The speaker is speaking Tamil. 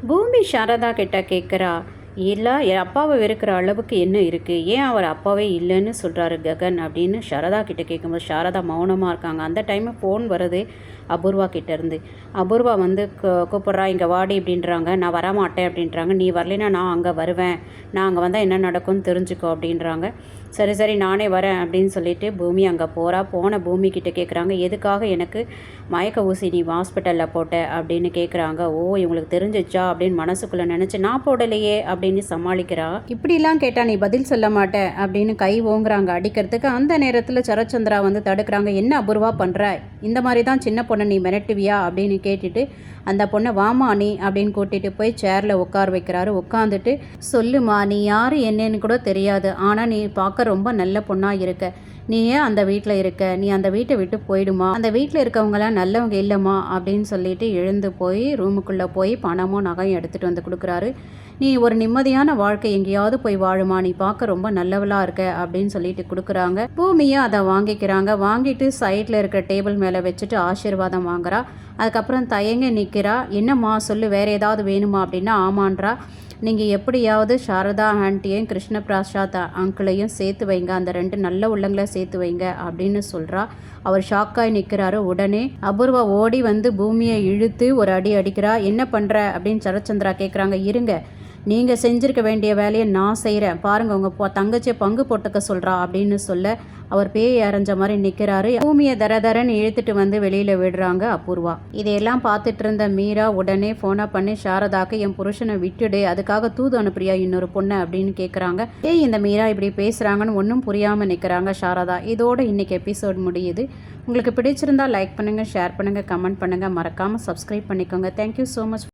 பூமி சாரதா கிட்ட கேட்குறா, இல்லை என் அப்பாவை வெறுக்கிற அளவுக்கு என்ன இருக்குது, ஏன் அவர் அப்பாவே இல்லைன்னு சொல்கிறாரு ககன் அப்படின்னு சாரதா கிட்ட கேட்கும்போது சாரதா மௌனமாக இருக்காங்க. அந்த டைமு ஃபோன் வருது அபூர்வா கிட்டேருந்து. அபூர்வா வந்து கூப்பிட்றா, இங்கே வாடி அப்படின்றாங்க. நான் வரமாட்டேன் அப்படின்றாங்க. நீ வரலைன்னா நான் அங்கே வருவேன், நான் அங்கே வந்தால் என்ன நடக்கும்னு தெரிஞ்சுக்கோ அப்படின்றாங்க. சரி சரி நானே வரேன் அப்படின்னு சொல்லிட்டு பூமி அங்கே போகிறா. போன பூமி கிட்டே கேட்குறாங்க, எதுக்காக எனக்கு மயக்க ஊசி நீ ஹாஸ்பிட்டலில் போட்ட அப்படின்னு கேட்குறாங்க. ஓ இவங்களுக்கு தெரிஞ்சிச்சா அப்படின்னு மனசுக்குள்ளே நினச்சி, நான் போடலையே அப்படின்னு சமாளிக்கிறா. இப்படிலாம் கேட்டால் நீ பதில் சொல்ல மாட்ட அப்படின்னு கை ஓங்குறாங்க அடிக்கிறதுக்கு. அந்த நேரத்தில் சரச்சந்திரா வந்து தடுக்கிறாங்க. என்ன அபூர்வா பண்ணுற, இந்த மாதிரி தான் சின்ன பொண்ணை நீ மிரட்டுவியா அப்படின்னு கேட்டுட்டு அந்த பொண்ணை வாமா நீ அப்படின்னு கூட்டிகிட்டு போய் சேரில் உட்கார வைக்கிறாரு. உட்காந்துட்டு, சொல்லுமா நீ யார் என்னன்னு கூட தெரியாது, ஆனால் நீ பார்க்க ரொம்ப நல்ல பொண்ணாக இருக்க, நீ ஏன் அந்த வீட்டில் இருக்க, நீ அந்த வீட்டை விட்டு போயிடுமா, அந்த வீட்டில் இருக்கவங்களாம் நல்லவங்க இல்லைம்மா அப்படின்னு சொல்லிட்டு எழுந்து போய் ரூமுக்குள்ளே போய் பணமும் நகையும் எடுத்துகிட்டு வந்து கொடுக்குறாரு. நீ ஒரு நிம்மதியான வாழ்க்கை எங்கேயாவது போய் வாழுமா, நீ பார்க்க ரொம்ப நல்லவளாக இருக்க அப்படின்னு சொல்லிட்டு கொடுக்குறாங்க. பூமியை அதை வாங்கிக்கிறாங்க. வாங்கிட்டு சைடில் இருக்கிற டேபிள் மேலே வச்சுட்டு ஆசீர்வாதம் வாங்குறா. அதுக்கப்புறம் தயங்க நிற்கிறா. என்னம்மா சொல்லு, வேறு ஏதாவது வேணுமா அப்படின்னா ஆமான்றா. நீங்கள் எப்படியாவது சாரதா ஆண்டியையும் கிருஷ்ண பிரசாத் அங்கிளையும் சேர்த்து வைங்க, அந்த 2 நல்ல உள்ளங்களை சேர்த்து வைங்க அப்படின்னு சொல்கிறா. அவர் ஷாக்காய் நிற்கிறாரு. உடனே அபூர்வா ஓடி வந்து பூமியை இழுத்து ஒரு அடி அடிக்கிறா. என்ன பண்ணுற அப்படின்னு சரச்சந்திரா கேட்குறாங்க. இருங்க, நீங்கள் செஞ்சுருக்க வேண்டிய வேலையை நான் செய்கிறேன் பாருங்கள், உங்கள் தங்கச்சியை பங்கு போட்டுக்க சொல்கிறா அப்படின்னு சொல்ல அவர் பேய் அரைஞ்ச மாதிரி நிற்கிறாரு. பூமியை தரன்னு இழுத்துட்டு வந்து வெளியில் விடுறாங்க அபூர்வா. இதையெல்லாம் பார்த்துட்டு இருந்த மீரா உடனே ஃபோனை பண்ணி சாரதாக்கு, என் புருஷனை விட்டுடு, அதுக்காக தூது அனுப்புறியா இன்னொரு பொண்ணை அப்படின்னு கேட்குறாங்க. இந்த மீரா இப்படி பேசுகிறாங்கன்னு ஒன்றும் புரியாமல் நிற்கிறாங்க சாரதா. இதோட இன்றைக்கி எபிசோட் முடியுது. உங்களுக்கு பிடிச்சிருந்தா லைக் பண்ணுங்கள், ஷேர் பண்ணுங்கள், கமெண்ட் பண்ணுங்கள், மறக்காமல் சப்ஸ்கிரைப் பண்ணிக்கோங்க. Thank you so much.